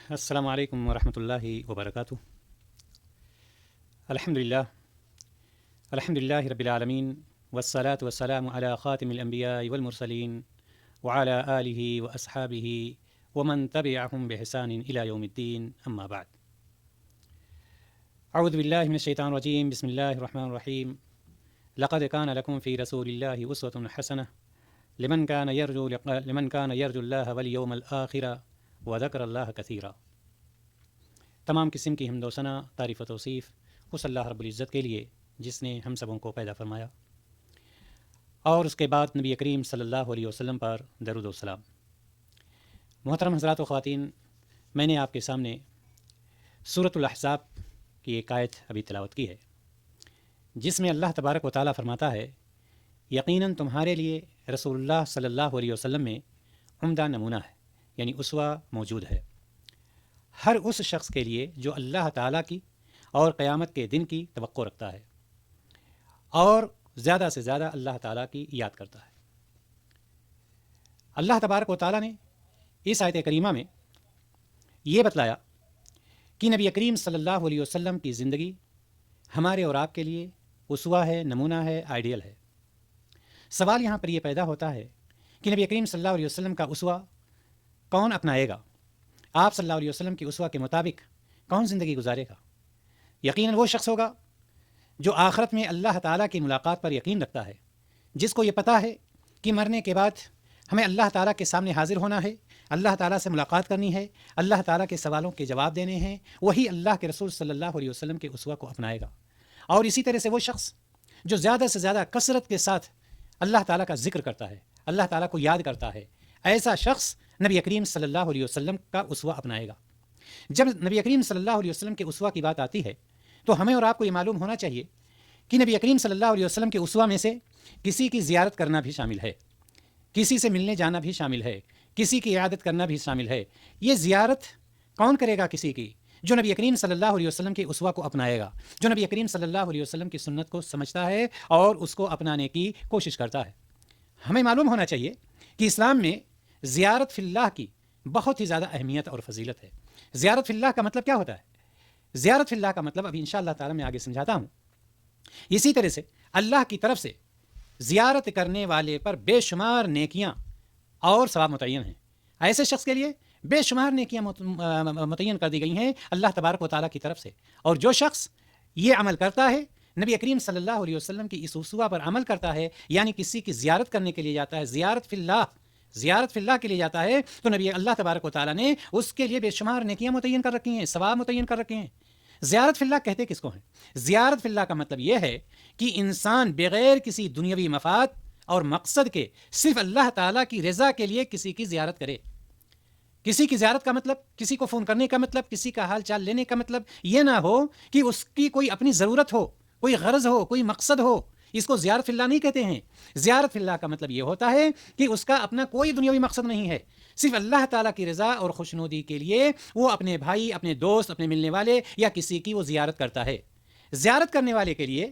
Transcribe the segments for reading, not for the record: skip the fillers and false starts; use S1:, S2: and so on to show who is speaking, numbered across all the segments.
S1: السلام علیکم ورحمۃ اللہ وبرکاتہ۔ الحمدللہ الحمدللہ رب العالمین والصلاة والسلام علی خاتم الانبیاء والمرسلین وعلی آلہ واصحابہ ومن تبعہم بإحسان الی یوم الدین، اما بعد۔ اعوذ باللہ من الشیطان الرجیم، بسم اللہ الرحمن الرحیم۔ لقد کان لکم فی رسول اللہ اسوۃ حسنہ لمن کان یرجو اللہ والیوم الآخر وذکر اللہ کثیرا۔ تمام قسم کی حمد و ثنا، تعریف و توصیف اس اللہ رب العزت کے لیے جس نے ہم سبوں کو پیدا فرمایا، اور اس کے بعد نبی کریم صلی اللہ علیہ وسلم پر درود و سلام۔ محترم حضرات و خواتین، میں نے آپ کے سامنے سورۃ الاحزاب کی ایک آیت ابھی تلاوت کی ہے، جس میں اللہ تبارک و تعالیٰ فرماتا ہے، یقیناً تمہارے لیے رسول اللہ صلی اللہ علیہ وسلم میں عمدہ نمونہ ہے، یعنی اسوہ موجود ہے ہر اس شخص کے لیے جو اللہ تعالیٰ کی اور قیامت کے دن کی توقع رکھتا ہے اور زیادہ سے زیادہ اللہ تعالیٰ کی یاد کرتا ہے۔ اللہ تبارک و تعالیٰ نے اس آیت کریمہ میں یہ بتلایا کہ نبی کریم صلی اللہ علیہ وسلم کی زندگی ہمارے اور آپ کے لیے اسوہ ہے، نمونہ ہے، آئیڈیل ہے۔ سوال یہاں پر یہ پیدا ہوتا ہے کہ نبی کریم صلی اللہ علیہ وسلم کا اسوہ کون اپنائے گا؟ آپ صلی اللہ علیہ وسلم کی اسوہ کے مطابق کون زندگی گزارے گا؟ یقیناً وہ شخص ہوگا جو آخرت میں اللہ تعالیٰ کی ملاقات پر یقین رکھتا ہے، جس کو یہ پتہ ہے کہ مرنے کے بعد ہمیں اللہ تعالیٰ کے سامنے حاضر ہونا ہے، اللہ تعالیٰ سے ملاقات کرنی ہے، اللہ تعالیٰ کے سوالوں کے جواب دینے ہیں۔ وہی اللہ کے رسول صلی اللہ علیہ وسلم کے اسوہ کو اپنائے گا۔ اور اسی طرح سے وہ شخص جو زیادہ سے زیادہ کثرت کے ساتھ اللہ تعالیٰ کا ذکر کرتا ہے، اللہ تعالیٰ کو یاد کرتا ہے، ایسا شخص نبی کریم صلی اللہ علیہ وسلم کا اسوہ اپنائے گا۔ جب نبی کریم صلی اللہ علیہ وسلم کے اسوہ کی بات آتی ہے تو ہمیں اور آپ کو یہ معلوم ہونا چاہیے کہ نبی کریم صلی اللہ علیہ وسلم کے اسوہ میں سے کسی کی زیارت کرنا بھی شامل ہے، کسی سے ملنے جانا بھی شامل ہے، کسی کی عیادت کرنا بھی شامل ہے۔ یہ زیارت کون کرے گا؟ کسی کی جو نبی کریم صلی اللہ علیہ وسلم کے اسوہ کو اپنائے گا، جو نبی کریم صلی اللہ علیہ وسلم کی سنت کو سمجھتا ہے اور اس کو اپنانے کی کوشش کرتا ہے۔ ہمیں معلوم ہونا چاہیے کہ اسلام میں زیارت فی اللہ کی بہت ہی زیادہ اہمیت اور فضیلت ہے۔ زیارت فی اللہ کا مطلب کیا ہوتا ہے؟ زیارت فی اللہ کا مطلب ابھی انشاءاللہ تعالی میں آگے سمجھاتا ہوں۔ اسی طرح سے اللہ کی طرف سے زیارت کرنے والے پر بے شمار نیکیاں اور ثواب متعین ہیں۔ ایسے شخص کے لیے بے شمار نیکیاں متعین کر دی گئی ہیں اللہ تبارک و تعالیٰ کی طرف سے، اور جو شخص یہ عمل کرتا ہے، نبی کریم صلی اللہ علیہ وسلم کی اس اسوہ پر عمل کرتا ہے، یعنی کسی کی زیارت کرنے کے لیے جاتا ہے، زیارت فی اللہ کے لیے جاتا ہے، تو نبی اللہ تبارک و تعالیٰ نے اس کے لیے بے شمار نیکیاں متعین کر رکھی ہیں، ثواب متعین کر رکھے ہیں۔ زیارت فی اللہ کہتے کس کو ہیں؟ زیارت فی اللہ کا مطلب یہ ہے کہ انسان بغیر کسی دنیاوی مفاد اور مقصد کے صرف اللہ تعالیٰ کی رضا کے لیے کسی کی زیارت کرے۔ کسی کی زیارت کا مطلب، کسی کو فون کرنے کا مطلب، کسی کا حال چال لینے کا مطلب یہ نہ ہو کہ اس کی کوئی اپنی ضرورت ہو، کوئی غرض ہو، کوئی مقصد ہو۔ اس کو زیارت فی اللہ نہیں کہتے ہیں۔ زیارت فی اللہ کا مطلب یہ ہوتا ہے کہ اس کا اپنا کوئی دنیاوی مقصد نہیں ہے، صرف اللہ تعالیٰ کی رضا اور خوشنودی کے لیے وہ اپنے بھائی، اپنے دوست، اپنے ملنے والے یا کسی کی وہ زیارت کرتا ہے۔ زیارت کرنے والے کے لیے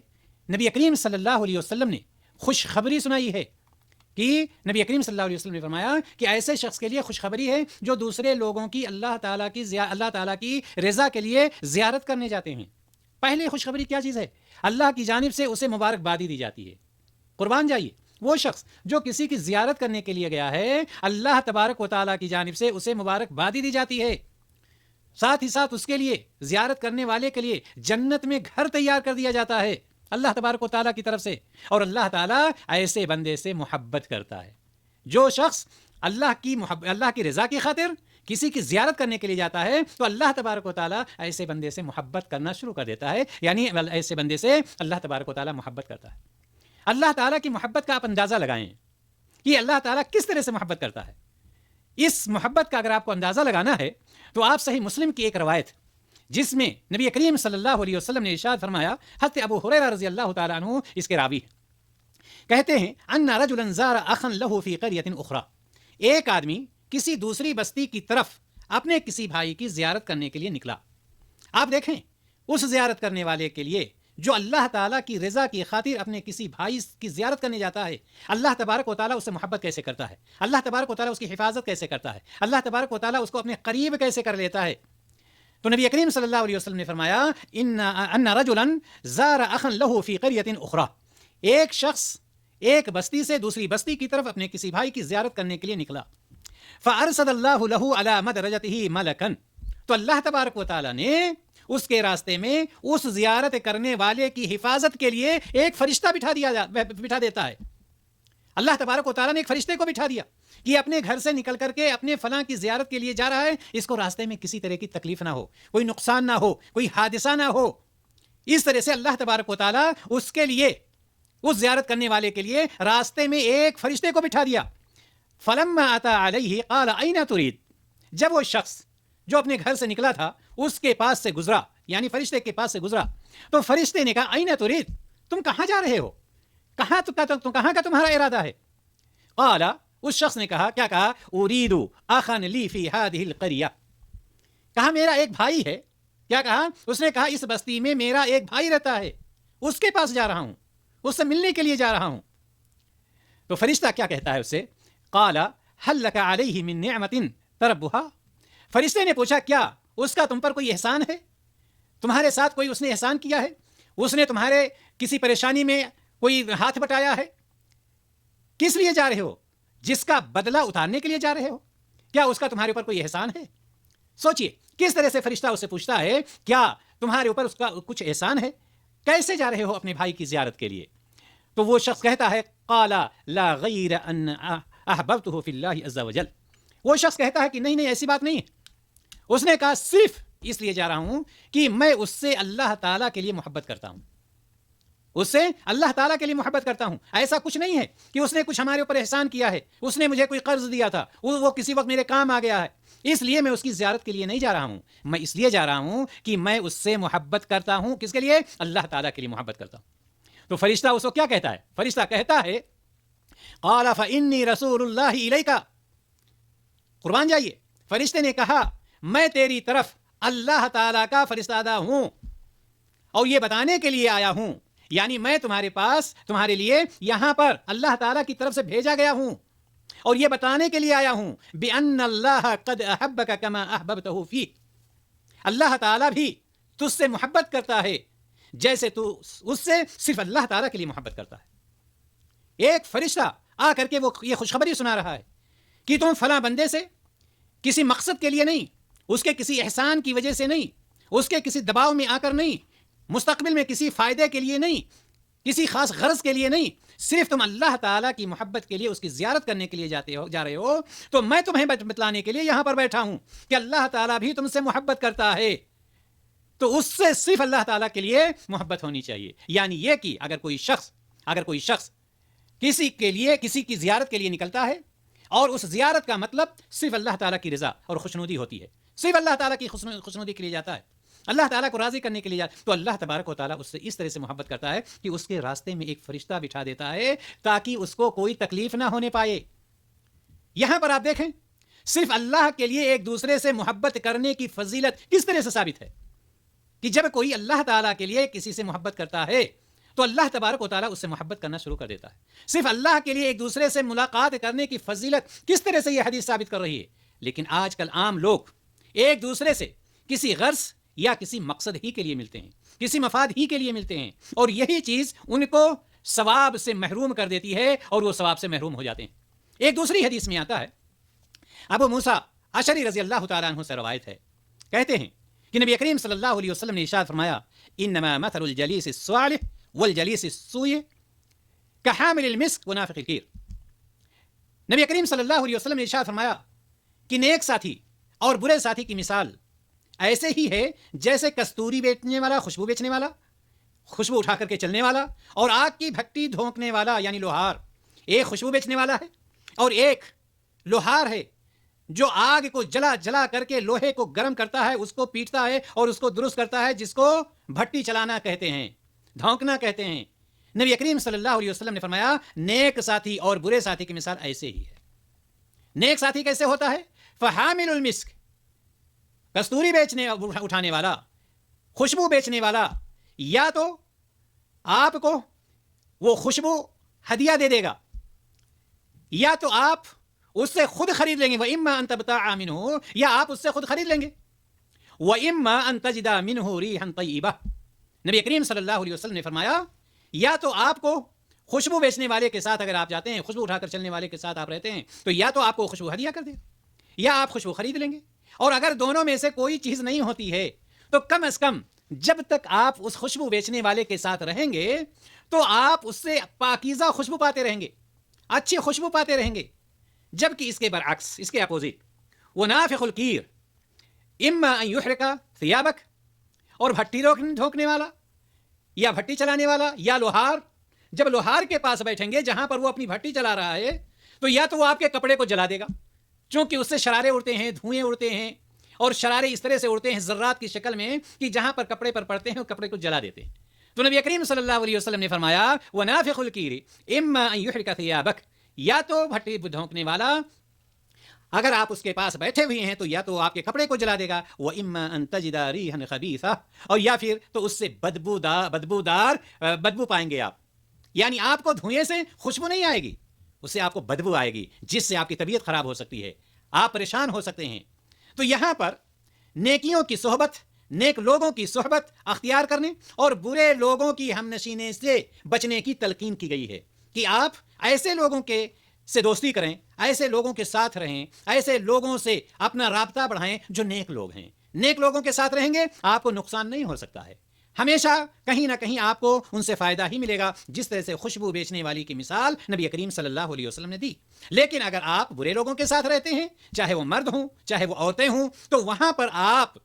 S1: نبی کریم صلی اللہ علیہ وسلم نے خوشخبری سنائی ہے کہ نبی کریم صلی اللہ علیہ وسلم نے فرمایا کہ ایسے شخص کے لیے خوشخبری ہے جو دوسرے لوگوں کی اللہ تعالیٰ کی رضا کے لیے زیارت کرنے جاتے ہیں۔ پہلے خوشخبری کیا چیز ہے؟ اللہ کی جانب سے اسے مبارکبادی دی جاتی ہے۔ قربان جائیے، وہ شخص جو کسی کی زیارت کرنے کے لیے گیا ہے، اللہ تبارک و تعالیٰ کی جانب سے اسے مبارکبادی دی جاتی ہے، ساتھ ہی ساتھ اس کے لیے، زیارت کرنے والے کے لیے جنت میں گھر تیار کر دیا جاتا ہے اللہ تبارک و تعالیٰ کی طرف سے۔ اور اللہ تعالیٰ ایسے بندے سے محبت کرتا ہے۔ جو شخص اللہ کی رضا کی خاطر کسی کی زیارت کرنے کے لیے جاتا ہے تو اللہ تبارک و تعالیٰ ایسے بندے سے محبت کرنا شروع کر دیتا ہے، یعنی ایسے بندے سے اللہ تبارک و تعالیٰ محبت کرتا ہے۔ اللہ تعالیٰ کی محبت کا آپ اندازہ لگائیں کہ اللہ تعالیٰ کس طرح سے محبت کرتا ہے۔ اس محبت کا اگر آپ کو اندازہ لگانا ہے تو آپ صحیح مسلم کی ایک روایت جس میں نبی کریم صلی اللہ علیہ وسلم نے ارشاد فرمایا، حضرت ابو ہریرہ رضی اللہ تعالیٰ عنہ اس کے راوی ہیں، کہتے ہیں ان رجلا زار اخا له في قرية اخرى، ایک آدمی کسی دوسری بستی کی طرف اپنے کسی بھائی کی زیارت کرنے کے لیے نکلا۔ آپ دیکھیں، اس زیارت کرنے والے کے لیے جو اللہ تعالیٰ کی رضا کی خاطر اپنے کسی بھائی کی زیارت کرنے جاتا ہے، اللہ تبارک و تعالیٰ اس سے محبت کیسے کرتا ہے، اللہ تبارک و تعالیٰ اس کی حفاظت کیسے کرتا ہے، اللہ تبارک و تعالیٰ اس کو اپنے قریب کیسے کر لیتا ہے۔ تو نبی کریم صلی اللہ علیہ وسلم نے فرمایا ان رجلا زار اخا له فی قریۃ اخری، ایک شخص ایک بستی سے دوسری بستی کی طرف اپنے کسی بھائی کی زیارت کرنے کے لیے نکلا، فارسل اللہ له علی مدرجته ملکا، تو اللہ تبارک و تعالیٰ نے اس کے راستے میں اس زیارت کرنے والے کی حفاظت کے لیے ایک فرشتہ بٹھا دیتا ہے۔ اللہ تبارک و تعالیٰ نے ایک فرشتے کو بٹھا دیا کہ اپنے گھر سے نکل کر کے اپنے فلاں کی زیارت کے لیے جا رہا ہے، اس کو راستے میں کسی طرح کی تکلیف نہ ہو، کوئی نقصان نہ ہو، کوئی حادثہ نہ ہو۔ اس طرح سے اللہ تبارک و تعالیٰ اس کے لیے، اس زیارت کرنے والے کے لیے راستے میں ایک فرشتے کو بٹھا دیا۔ فلما اتی علیہ قال این ترید، جب وہ شخص جو اپنے گھر سے نکلا تھا اس کے پاس سے گزرا، یعنی فرشتے کے پاس سے گزرا، تو فرشتے نے کہا این ترید، تم کہاں جا رہے ہو، کہاں کا تمہارا ارادہ ہے؟ قال، اس شخص نے کہا، کیا کہا؟ اريد اخا لی فی هذه القریہ، کہا میرا ایک بھائی ہے۔ کیا کہا؟ اس نے کہا اس بستی میں میرا ایک بھائی رہتا ہے، اس کے پاس جا رہا ہوں، اس سے ملنے کے لیے جا رہا ہوں۔ تو فرشتہ کیا کہتا ہے اس سے؟ قال هل لك عليه من نعمة تربها، فرشتے نے پوچھا کیا اس کا تم پر کوئی احسان ہے، تمہارے ساتھ کوئی اس نے احسان کیا ہے، اس نے تمہارے کسی پریشانی میں کوئی ہاتھ بٹایا ہے؟ کس لیے جا رہے ہو؟ جس کا بدلہ اتارنے کے لیے جا رہے ہو؟ کیا اس کا تمہارے اوپر کوئی احسان ہے؟ سوچئے کس طرح سے فرشتہ اس سے پوچھتا ہے کیا تمہارے اوپر اس کا کچھ احسان ہے، کیسے جا رہے ہو اپنے بھائی کی زیارت کے لیے؟ تو وہ شخص کہتا ہے قال لا غیر ان احببته فی اللہ عز وجل، وہ شخص کہتا ہے کہ نہیں ایسی بات نہیں ہے، اس نے کہا صرف اس لیے جا رہا ہوں کہ میں اس سے اللہ تعالیٰ کے لیے محبت کرتا ہوں، اس سے اللہ تعالیٰ کے لیے محبت کرتا ہوں، ایسا کچھ نہیں ہے کہ اس نے کچھ ہمارے اوپر احسان کیا ہے، اس نے مجھے کوئی قرض دیا تھا، وہ کسی وقت میرے کام آ گیا ہے، اس لیے میں اس کی زیارت کے لیے نہیں جا رہا ہوں، میں اس لیے جا رہا ہوں کہ میں اس سے محبت کرتا ہوں۔ کس کے لیے؟ اللہ تعالیٰ کے لیے محبت کرتا ہوں۔ تو فرشتہ اس کو کیا کہتا ہے؟ فرشتہ کہتا ہے قال فإنی رسول اللہ الیک، قربان جائیے، فرشتے نے کہا میں تیری طرف اللہ تعالیٰ کا فرستادہ ہوں اور یہ بتانے کے لیے آیا ہوں، یعنی میں تمہارے پاس، تمہارے لیے یہاں پر اللہ تعالیٰ کی طرف سے بھیجا گیا ہوں اور یہ بتانے کے لیے آیا ہوں بِأَنَّ اللَّهَ قَدْ أَحَبَّكَ كَمَا أَحْبَبْتَهُ فِيكَ، اللہ تعالیٰ بھی تجھ سے محبت کرتا ہے جیسے تو اس سے صرف اللہ تعالیٰ کے لیے محبت کرتا ہے۔ ایک فرشتہ آ کر کے وہ یہ خوشخبری سنا رہا ہے کہ تم فلاں بندے سے کسی مقصد کے لیے نہیں، اس کے کسی احسان کی وجہ سے نہیں، اس کے کسی دباؤ میں آ کر نہیں، مستقبل میں کسی فائدے کے لیے نہیں، کسی خاص غرض کے لیے نہیں، صرف تم اللہ تعالیٰ کی محبت کے لیے اس کی زیارت کرنے کے لیے جا رہے ہو، تو میں تمہیں بتلانے کے لیے یہاں پر بیٹھا ہوں کہ اللہ تعالیٰ بھی تم سے محبت کرتا ہے، تو اس سے صرف اللہ تعالیٰ کے لیے محبت ہونی چاہیے۔ یعنی یہ کہ اگر کوئی شخص کسی کی زیارت کے لیے نکلتا ہے اور اس زیارت کا مطلب صرف اللہ تعالیٰ کی رضا اور خوشنودی ہوتی ہے، صرف اللہ تعالیٰ کی خوشنودی کے لیے جاتا ہے، اللہ تعالیٰ کو راضی کرنے کے لیے جاتا ہے، تو اللہ تبارک و تعالیٰ اس سے اس طرح سے محبت کرتا ہے کہ اس کے راستے میں ایک فرشتہ بٹھا دیتا ہے تاکہ اس کو کوئی تکلیف نہ ہونے پائے۔ یہاں پر آپ دیکھیں صرف اللہ کے لیے ایک دوسرے سے محبت کرنے کی فضیلت کس طرح سے ثابت ہے کہ جب کوئی اللہ تعالیٰ کے لیے کسی سے محبت کرتا ہے تو اللہ تبارک و تعالیٰ اس سے محبت کرنا شروع کر دیتا ہے۔ صرف اللہ کے لیے ایک دوسرے سے ملاقات کرنے کی فضیلت کس طرح سے یہ حدیث ثابت کر رہی ہے، لیکن آج کل عام لوگ ایک دوسرے سے کسی غرض یا کسی مقصد ہی کے لیے ملتے ہیں، کسی مفاد ہی کے لیے ملتے ہیں، اور یہی چیز ان کو ثواب سے محروم کر دیتی ہے اور وہ ثواب سے محروم ہو جاتے ہیں۔ ایک دوسری حدیث میں آتا ہے، ابو موسیٰ اشعری رضی اللہ تعالیٰ عنہ سے روایت ہے، کہتے ہیں کہ نبی کریم صلی اللہ علیہ وسلم نے ارشاد فرمایا انما مثل الجلیس الصالح والجلیس السوء کحامل المسک ونافخ الکیر۔ نبی کریم صلی اللہ علیہ وسلم نے ارشاد فرمایا کہ نیک ساتھی اور برے ساتھی کی مثال ایسے ہی ہے جیسے کستوری بیچنے والا، خوشبو بیچنے والا، خوشبو اٹھا کر کے چلنے والا، اور آگ کی بھٹی دھونکنے والا یعنی لوہار۔ ایک خوشبو بیچنے والا ہے اور ایک لوہار ہے جو آگ کو جلا کر کے لوہے کو گرم کرتا ہے، اس کو پیٹتا ہے اور اس کو درست کرتا ہے، جس کو بھٹی چلانا کہتے ہیں، دھونکنا کہتے ہیں۔ نبی کریم صلی اللہ علیہ وسلم نے فرمایا نیک ساتھی اور برے ساتھی کی مثال ایسے ہی ہے۔ نیک ساتھی کیسے ہوتا ہے؟ فحامل المسک، کستوری اٹھانے والا، خوشبو بیچنے والا، یا تو آپ کو وہ خوشبو ہدیہ دے گا، یا تو آپ اس سے خود خرید لیں گے، وَإِمَّا أَن تَبْتَاعَ مِنْهُ، یا آپ اس سے خود خرید لیں گے، وَإِمَّا أَن تَجِدَ مِنْهُ رِيحًا طَيِّبَةً۔ نبی کریم صلی اللہ علیہ وسلم نے فرمایا یا تو آپ کو خوشبو بیچنے والے کے ساتھ اگر آپ جاتے ہیں، خوشبو اٹھا کر چلنے والے کے ساتھ آپ رہتے ہیں، تو یا تو آپ کو خوشبو ہدیہ کر دے یا آپ خوشبو خرید لیں گے، اور اگر دونوں میں سے کوئی چیز نہیں ہوتی ہے تو کم از کم جب تک آپ اس خوشبو بیچنے والے کے ساتھ رہیں گے تو آپ اس سے پاکیزہ خوشبو پاتے رہیں گے، اچھی خوشبو پاتے رہیں گے، جبکہ اس کے برعکس، اس کے اپوزٹ، وہ نافخ الکیر اما ان یحرق ثیابک، اور بھٹی ڈھونکنے والا یا بھٹی چلانے والا یا لوہار، جب لوہار کے پاس بیٹھیں گے جہاں پر وہ اپنی بھٹی چلا رہا ہے، تو یا تو وہ آپ کے کپڑے کو جلا دے گا، چونکہ اس سے شرارے اڑتے ہیں، دھوئیں اڑتے ہیں، اور شرارے اس طرح سے اڑتے ہیں ذرات کی شکل میں کہ جہاں پر کپڑے پر پڑتے ہیں وہ کپڑے کو جلا دیتے ہیں۔ تو نبی کریم صلی اللہ علیہ وسلم نے فرمایا وَنَافِخُ الْكِيرِ إِمَّا أَن يُحْرِقَ ثِيَابَكَ، یا تو بھٹی ڈھونکنے والا اگر آپ اس کے پاس بیٹھے ہوئے ہیں تو یا تو آپ کے کپڑے کو جلا دے گا، وَإِمَّا أَن تَجِدَ رِيحًا خَبِيثًا، اور یا پھر تو اس سے بدبو پائیں گے آپ، یعنی آپ کو دھوئیں سے خوشبو نہیں آئے گی، اس سے آپ کو بدبو آئے گی جس سے آپ کی طبیعت خراب ہو سکتی ہے، آپ پریشان ہو سکتے ہیں۔ تو یہاں پر نیکیوں کی صحبت، نیک لوگوں کی صحبت اختیار کرنے اور برے لوگوں کی ہم نشینے سے بچنے کی تلقین کی گئی ہے کہ آپ ایسے لوگوں کے سے دوستی کریں، ایسے لوگوں کے ساتھ رہیں، ایسے لوگوں سے اپنا رابطہ بڑھائیں جو نیک لوگ ہیں۔ نیک لوگوں کے ساتھ رہیں گے آپ کو نقصان نہیں ہو سکتا ہے، ہمیشہ کہیں نہ کہیں آپ کو ان سے فائدہ ہی ملے گا، جس طرح سے خوشبو بیچنے والی کی مثال نبی کریم صلی اللہ علیہ وسلم نے دی۔ لیکن اگر آپ برے لوگوں کے ساتھ رہتے ہیں، چاہے وہ مرد ہوں چاہے وہ عورتیں ہوں، تو وہاں پر آپ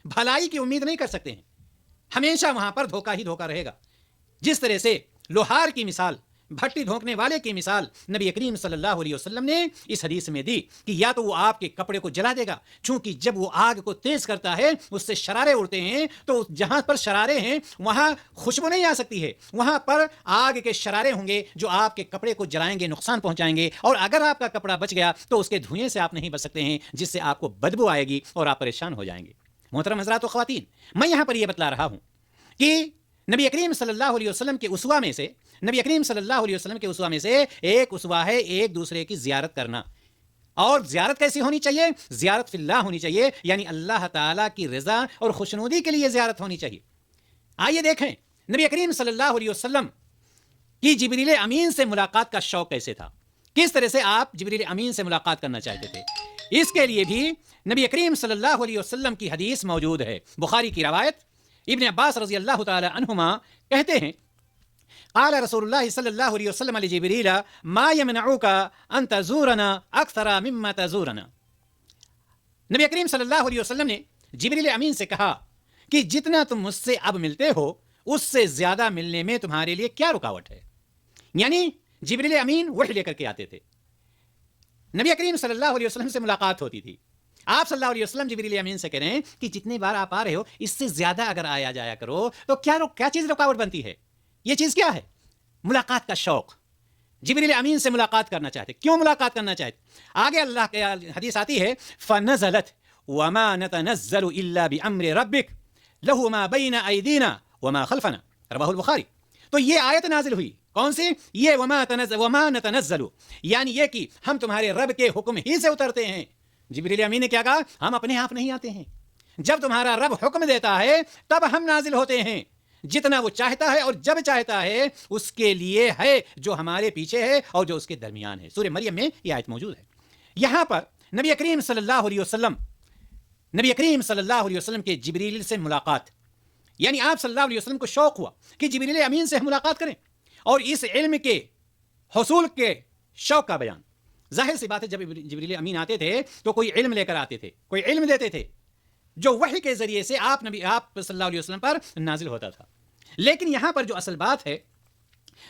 S1: بھلائی کی امید نہیں کر سکتے ہیں، ہمیشہ وہاں پر دھوکہ ہی دھوکہ رہے گا۔ جس طرح سے لوہار کی مثال، بھٹی ڈھونکنے والے کی مثال نبی کریم صلی اللہ علیہ وسلم نے اس حدیث میں دی کہ یا تو وہ آپ کے کپڑے کو جلا دے گا، چونکہ جب وہ آگ کو تیز کرتا ہے اس سے شرارے اڑتے ہیں، تو جہاں پر شرارے ہیں وہاں خوشبو نہیں آ سکتی ہے، وہاں پر آگ کے شرارے ہوں گے جو آپ کے کپڑے کو جلائیں گے، نقصان پہنچائیں گے، اور اگر آپ کا کپڑا بچ گیا تو اس کے دھوئیں سے آپ نہیں بچ سکتے ہیں، جس سے آپ کو بدبو آئے گی اور آپ پریشان ہو جائیں گے۔ محترم حضرات و خواتین، میں یہاں پر یہ بتلا رہا ہوں کہ نبی کریم صلی اللہ علیہ وسلم کے اسوہ میں سے، نبی کریم صلی اللہ علیہ وسلم کے اسوہ میں سے ایک اسوہ ہے ایک دوسرے کی زیارت کرنا، اور زیارت کیسی ہونی چاہیے؟ زیارت فی اللہ ہونی چاہیے، یعنی اللہ تعالیٰ کی رضا اور خوشنودی کے لیے زیارت ہونی چاہیے۔ آئیے دیکھیں نبی کریم صلی اللہ علیہ وسلم کی جبریل امین سے ملاقات کا شوق کیسے تھا، کس طرح سے آپ جبریل امین سے ملاقات کرنا چاہتے تھے۔ اس کے لیے بھی نبی کریم صلی اللہ علیہ وسلم کی حدیث موجود ہے، بخاری کی روایت، ابن عباس رضی اللہ تعالی عنہما کہتے ہیں قال رسول اللہ صلی اللہ علیہ وسلم لجبریل ما يمنعك ان تزورنا اکثر مما تزورنا۔ نبی کریم صلی اللہ علیہ وسلم نے جبریل امین سے کہا کہ جتنا تم مجھ سے اب ملتے ہو اس سے زیادہ ملنے میں تمہارے لیے کیا رکاوٹ ہے؟ یعنی جبریل امین وحی لے کر کے آتے تھے، نبی کریم صلی اللہ علیہ وسلم سے ملاقات ہوتی تھی، آپ صلی اللہ علیہ وسلم جبریل امین سے کہہ رہے ہیں کہ جتنے بار آپ آ رہے ہو اس سے زیادہ اگر آیا جایا کرو تو کیا چیز رکاوٹ بنتی ہے؟ یہ چیز کیا ہے؟ ملاقات کا شوق۔ جبریل امین سے ملاقات کرنا چاہتے، کیوں ملاقات کرنا چاہتے؟ آگے اللہ کے حدیث آتی ہے فنزلت وما نتنزل الا بامر ربک له ما بین ایدینا وما خلفنا، رواہ البخاری۔ تو یہ آیت نازل ہوئی، کون سی؟ یہ وما نتنزل، یعنی یہ کہ ہم تمہارے رب کے حکم ہی سے اترتے ہیں۔ جبریل امین نے کیا کہا؟ ہم اپنے آپ نہیں آتے ہیں، جب تمہارا رب حکم دیتا ہے تب ہم نازل ہوتے ہیں، جتنا وہ چاہتا ہے اور جب چاہتا ہے اس کے لیے ہے جو ہمارے پیچھے ہے اور جو اس کے درمیان ہے۔ سورہ مریم میں یہ آیت موجود ہے۔ یہاں پر نبی کریم صلی اللہ علیہ وسلم کے جبریل سے ملاقات، یعنی آپ صلی اللہ علیہ وسلم کو شوق ہوا کہ جبریل امین سے ملاقات کریں اور اس علم کے حصول کے شوق کا بیان۔ ظاہر سی بات ہے جب جبریل امین آتے تھے تو کوئی علم لے کر آتے تھے، کوئی علم دیتے تھے جو وحی کے ذریعے سے آپ صلی اللہ علیہ وسلم پر نازل ہوتا تھا۔ لیکن یہاں پر جو اصل بات ہے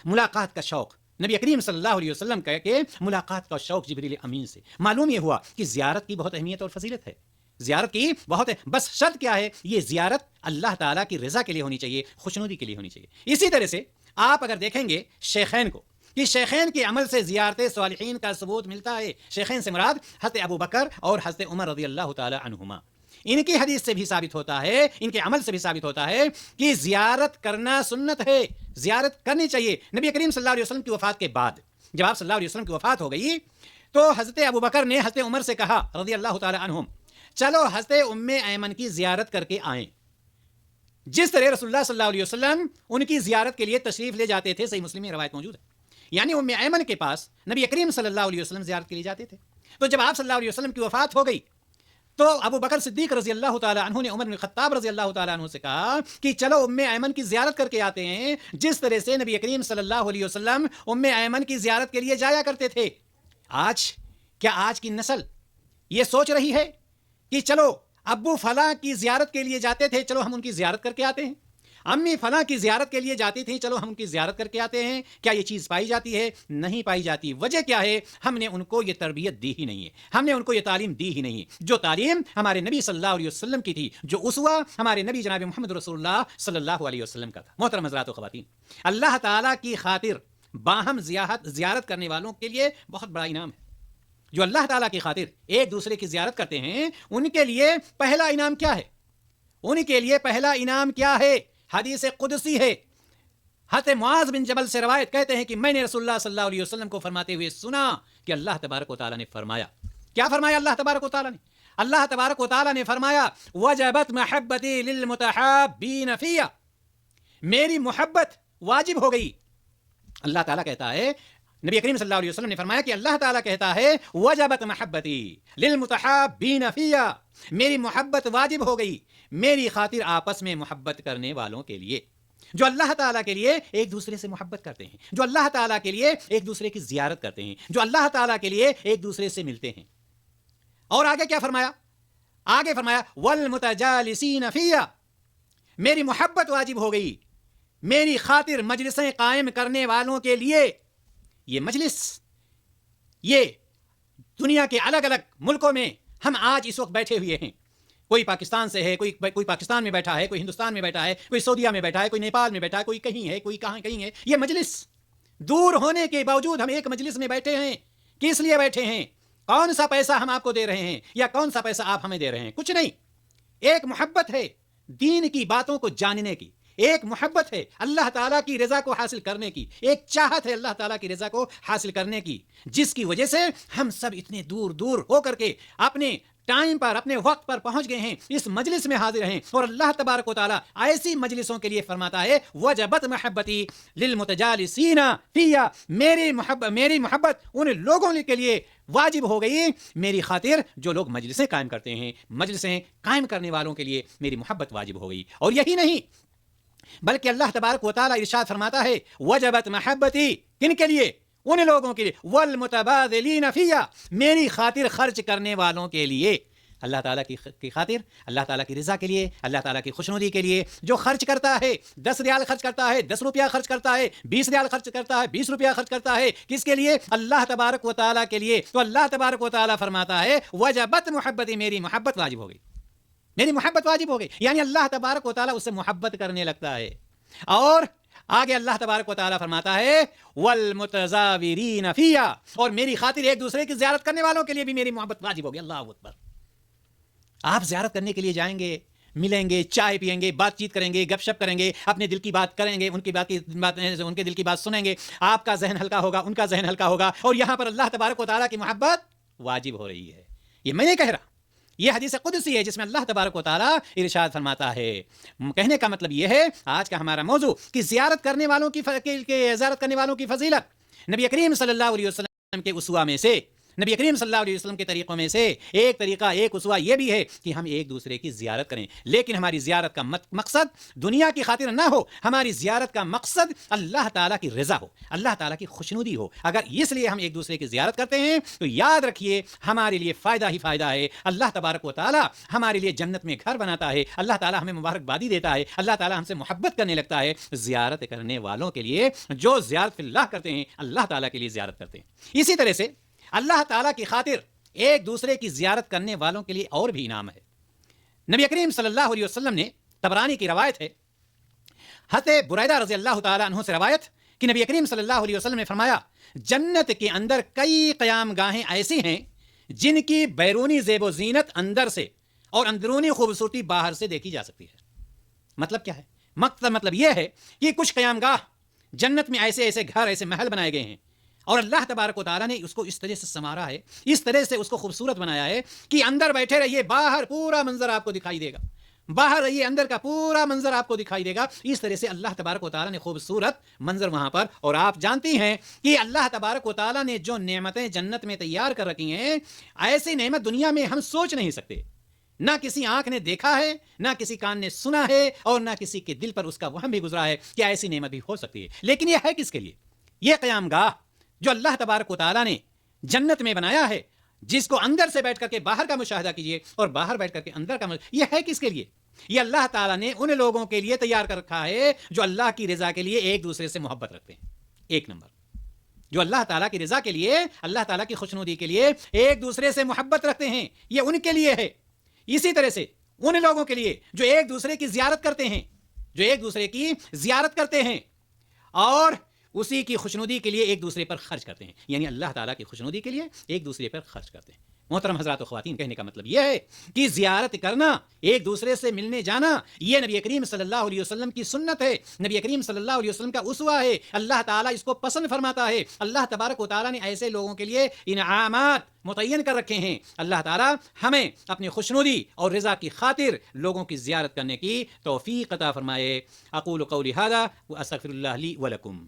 S1: ملاقات کا شوق، نبی کریم صلی اللہ علیہ وسلم کہہ کے ملاقات کا شوق جبریل امین سے معلوم یہ ہوا کہ زیارت کی بہت اہمیت اور فضیلت ہے، زیارت کی بہت ہے، بس شرط کیا ہے؟ یہ زیارت اللہ تعالیٰ کی رضا کے لیے ہونی چاہیے، خوشنودی کے لیے ہونی چاہیے۔ اسی طرح سے آپ اگر دیکھیں گے شیخین کو کہ شیخین کے عمل سے زیارت صالحین کا ثبوت ملتا ہے۔ شیخین سے مراد حضرت ابو بکر اور حضرت عمر رضی اللہ تعالی عنہما۔ ان کی حدیث سے بھی ثابت ہوتا ہے، ان کے عمل سے بھی ثابت ہوتا ہے کہ زیارت کرنا سنت ہے، زیارت کرنی چاہیے۔ نبی کریم صلی اللہ علیہ وسلم کی وفات کے بعد جب آپ صلی اللہ علیہ وسلم کی وفات ہو گئی تو حضرت ابو بکر نے حضرت عمر سے کہا رضی اللہ تعالی عنہم، چلو حضرت ام ایمن کی زیارت کر کے آئیں۔ جس طرح رسول اللہ صلی اللہ علیہ وسلم ان کی زیارت کے لیے تشریف لے جاتے تھے، صحیح مسلم میں روایت موجود ہے، یعنی ام ایمن کے پاس نبی کریم صلی اللہ علیہ وسلم زیارت کے لیے جاتے تھے۔ تو جب آپ صلی اللہ علیہ وسلم کی وفات ہو گئی تو ابو بکر صدیق رضی اللہ تعالی عنہ نے عمر بن خطاب رضی اللہ تعالی عنہ سے کہا کہ چلو ام ایمن کی زیارت کر کے آتے ہیں، جس طرح سے نبی کریم صلی اللہ علیہ وسلم ام ایمن کی زیارت کے لیے جایا کرتے تھے۔ آج کی نسل یہ سوچ رہی ہے کہ چلو ابو فلاں کی زیارت کے لیے جاتے تھے، چلو ہم ان کی زیارت کر کے آتے ہیں، امی فلاں کی زیارت کے لیے جاتی تھیں، چلو ہم ان کی زیارت کر کے آتے ہیں۔ کیا یہ چیز پائی جاتی ہے؟ نہیں پائی جاتی۔ وجہ کیا ہے؟ ہم نے ان کو یہ تربیت دی ہی نہیں ہے، ہم نے ان کو یہ تعلیم دی ہی نہیں ہے، جو تعلیم ہمارے نبی صلی اللہ علیہ وسلم کی تھی، جو اسوہ ہمارے نبی جناب محمد رسول اللہ صلی اللہ علیہ وسلم کا تھا۔ محترم حضرات و خواتین، اللہ تعالیٰ کی خاطر باہم زیارت کرنے والوں کے لیے بہت بڑا انعام ہے۔ جو اللہ تعالیٰ کی خاطر ایک دوسرے کی زیارت کرتے ہیں، ان کے لیے پہلا انعام کیا ہے؟ ان کے لیے پہلا انعام کیا ہے؟ حدیث قدسی ہے۔ حضرت معاذ بن جبل سے روایت کہتے ہیں کہ میں نے رسول اللہ صلی اللہ علیہ وسلم کو فرماتے ہوئے سنا کہ اللہ تبارک و تعالیٰ نے فرمایا، کیا فرمایا اللہ تبارک و تعالیٰ نے؟ اللہ تبارک و تعالیٰ نے فرمایا وجبت محبتی للمتحابین فیہ، میری محبت واجب ہو گئی۔ اللہ تعالیٰ کہتا ہے، نبی کریم صلی اللہ علیہ وسلم نے فرمایا کہ اللہ تعالیٰ کہتا ہے وجبت محبتی للمتحابین فیہ، میری محبت واجب ہو گئی میری خاطر آپس میں محبت کرنے والوں کے لیے، جو اللہ تعالیٰ کے لیے ایک دوسرے سے محبت کرتے ہیں، جو اللہ تعالیٰ کے لیے ایک دوسرے کی زیارت کرتے ہیں، جو اللہ تعالیٰ کے لیے ایک دوسرے سے ملتے ہیں۔ اور آگے کیا فرمایا؟ آگے فرمایا والمتجالسین فیہ، میری محبت واجب ہو گئی میری خاطر مجلسیں قائم کرنے والوں کے لیے۔ یہ مجلس، یہ دنیا کے الگ الگ ملکوں میں ہم آج اس وقت بیٹھے ہوئے ہیں، کوئی پاکستان سے ہے، کوئی پاکستان میں بیٹھا ہے، کوئی ہندوستان میں بیٹھا ہے، کوئی سعودیہ میں بیٹھا ہے، کوئی نیپال میں بیٹھا ہے، کوئی کہیں ہے، کوئی کہیں ہے۔ یہ مجلس دور ہونے کے باوجود ہم ایک مجلس میں بیٹھے ہیں۔ کس لیے بیٹھے ہیں؟ کون سا پیسہ ہم آپ کو دے رہے ہیں یا کون سا پیسہ آپ ہمیں دے رہے ہیں؟ کچھ نہیں، ایک محبت ہے دین کی باتوں کو جاننے کی، ایک محبت ہے اللہ تعالیٰ کی رضا کو حاصل کرنے کی، ایک چاہت ہے اللہ تعالیٰ کی رضا کو حاصل کرنے کی، جس کی وجہ سے ہم سب اتنے دور دور ہو کر کے اپنے ٹائم پر، اپنے وقت پر پہنچ گئے ہیں، اس مجلس میں حاضر ہیں۔ اور اللہ تبارک و تعالیٰ ایسی مجلسوں کے لیے فرماتا ہے وجبت محبتی للمتجالسین فیہ، میری محبت ان لوگوں کے لیے واجب ہو گئی میری خاطر جو لوگ مجلسیں قائم کرتے ہیں، مجلسیں قائم کرنے والوں کے لیے میری محبت واجب ہو گئی۔ اور یہی نہیں بلکہ اللہ تبارک و تعالیٰ ارشاد فرماتا ہے وجبت محبتی، کن کے لیے؟ ان لوگوں کے لیے والمتبادلین فیہ، میری خاطر خرچ کرنے والوں کے لیے۔ اللہ تعالیٰ کی خاطر، اللہ تعالیٰ کی رضا کے لیے، اللہ تعالیٰ کی خوشنودی کے لیے جو خرچ کرتا ہے، 10 ریال خرچ کرتا ہے، 10 روپیہ خرچ کرتا ہے، 20 ریال خرچ کرتا ہے، 20 روپیہ خرچ کرتا ہے، کس کے لیے؟ اللہ تبارک و تعالیٰ کے لیے۔ تو اللہ تبارک و تعالیٰ فرماتا ہے وجبت محبتی، میری محبت واجب ہو گئی، میری محبت واجب ہو گئی، یعنی اللہ تبارک و تعالیٰ اس سے محبت کرنے لگتا ہے۔ اور آگے اللہ تبارک و تعالیٰ فرماتا ہے والمتزاورین فیہ، اور میری خاطر ایک دوسرے کی زیارت کرنے والوں کے لیے بھی میری محبت واجب ہوگی۔ اللہ اکبر! آپ زیارت کرنے کے لیے جائیں گے، ملیں گے، چائے پیئیں گے، بات چیت کریں گے، گپ شپ کریں گے، اپنے دل کی بات کریں گے، ان کے دل کی بات سنیں گے، آپ کا ذہن ہلکا ہوگا، ان کا ذہن ہلکا ہوگا، اور یہاں پر اللہ تبارک و تعالیٰ کی محبت واجب ہو رہی ہے۔ یہ میں نہیں کہہ رہا، یہ حدیث قدسی ہے جس میں اللہ تبارک و تعالیٰ ارشاد فرماتا ہے۔ کہنے کا مطلب یہ ہے آج کا ہمارا موضوع کہ زیارت کرنے والوں کی فضیلت نبی کریم صلی اللہ علیہ وسلم کے اسوہ میں سے، نبی کریم صلی اللہ علیہ وسلم کے طریقوں میں سے ایک طریقہ، ایک اسوہ یہ بھی ہے کہ ہم ایک دوسرے کی زیارت کریں، لیکن ہماری زیارت کا مقصد دنیا کی خاطر نہ ہو، ہماری زیارت کا مقصد اللہ تعالیٰ کی رضا ہو، اللہ تعالیٰ کی خوشنودی ہو۔ اگر اس لیے ہم ایک دوسرے کی زیارت کرتے ہیں تو یاد رکھیے ہمارے لیے فائدہ ہی فائدہ ہے۔ اللہ تبارک و تعالیٰ ہمارے لیے جنت میں گھر بناتا ہے، اللہ تعالیٰ ہمیں مبارکبادی دیتا ہے، اللہ تعالیٰ ہم سے محبت کرنے لگتا ہے زیارت کرنے والوں کے لیے، جو زیارت فی اللہ کرتے ہیں، اللہ تعالیٰ کے لیے زیارت کرتے ہیں۔ اسی طرح سے اللہ تعالیٰ کی خاطر ایک دوسرے کی زیارت کرنے والوں کے لیے اور بھی انعام ہے۔ نبی کریم صلی اللہ علیہ وسلم نے، طبرانی کی روایت ہے، حضرت بریدہ رضی اللہ تعالیٰ عنہ سے روایت کہ نبی کریم صلی اللہ علیہ وسلم نے فرمایا جنت کے اندر کئی قیام گاہیں ایسی ہیں جن کی بیرونی زیب و زینت اندر سے اور اندرونی خوبصورتی باہر سے دیکھی جا سکتی ہے. مطلب کیا ہے؟ مطلب یہ ہے کہ کچھ قیام گاہ جنت میں ایسے ایسے گھر، ایسے محل بنائے گئے ہیں، اور اللہ تبارک و تعالیٰ نے اس کو اس طرح سے سنوارا ہے، اس طرح سے اس کو خوبصورت بنایا ہے کہ اندر بیٹھے رہیے، باہر پورا منظر آپ کو دکھائی دے گا. باہر رہیے، اندر کا پورا منظر آپ کو دکھائی دے گا. اس طرح سے اللہ تبارک و تعالیٰ نے خوبصورت منظر وہاں پر. اور آپ جانتی ہیں کہ اللہ تبارک و تعالیٰ نے جو نعمتیں جنت میں تیار کر رکھی ہیں، ایسی نعمت دنیا میں ہم سوچ نہیں سکتے. نہ کسی آنکھ نے دیکھا ہے، نہ کسی کان نے سنا ہے، اور نہ کسی کے دل پر اس کا وہم بھی گزرا ہے کہ ایسی نعمت بھی ہو سکتی ہے. لیکن یہ ہے کس کے لیے؟ یہ قیام گاہ جو اللہ تبارک و تعالیٰ نے جنت میں بنایا ہے، جس کو اندر سے بیٹھ کر کے باہر کا مشاہدہ کیجئے اور باہر بیٹھ کر کے اندر کا یہ ہے کس کے لیے؟ یہ اللہ تعالیٰ نے ان لوگوں کے لیے تیار کر رکھا ہے جو اللہ کی رضا کے لیے ایک دوسرے سے محبت رکھتے ہیں. ایک نمبر، جو اللہ تعالیٰ کی رضا کے لیے، اللہ تعالیٰ کی خوشنودی کے لیے ایک دوسرے سے محبت رکھتے ہیں، یہ ان کے لیے ہے. اسی طرح سے ان لوگوں کے لیے جو ایک دوسرے کی زیارت کرتے ہیں، جو ایک دوسرے کی زیارت کرتے ہیں اور اسی کی خوشنودی کے لیے ایک دوسرے پر خرچ کرتے ہیں، یعنی اللہ تعالیٰ کی خوشنودی کے لیے ایک دوسرے پر خرچ کرتے ہیں. محترم حضرات و خواتین، کہنے کا مطلب یہ ہے کہ زیارت کرنا، ایک دوسرے سے ملنے جانا، یہ نبی کریم صلی اللہ علیہ وسلم کی سنت ہے، نبی کریم صلی اللہ علیہ وسلم کا اسوہ ہے. اللہ تعالیٰ اس کو پسند فرماتا ہے. اللہ تبارک و تعالیٰ نے ایسے لوگوں کے لیے انعامات متعین کر رکھے ہیں. اللہ تعالیٰ ہمیں اپنی خوشنودی اور رضا کی خاطر لوگوں کی زیارت کرنے کی توفیق عطا فرمائے. اقول قولی ھذا واستغفر اللہ لی ولکم.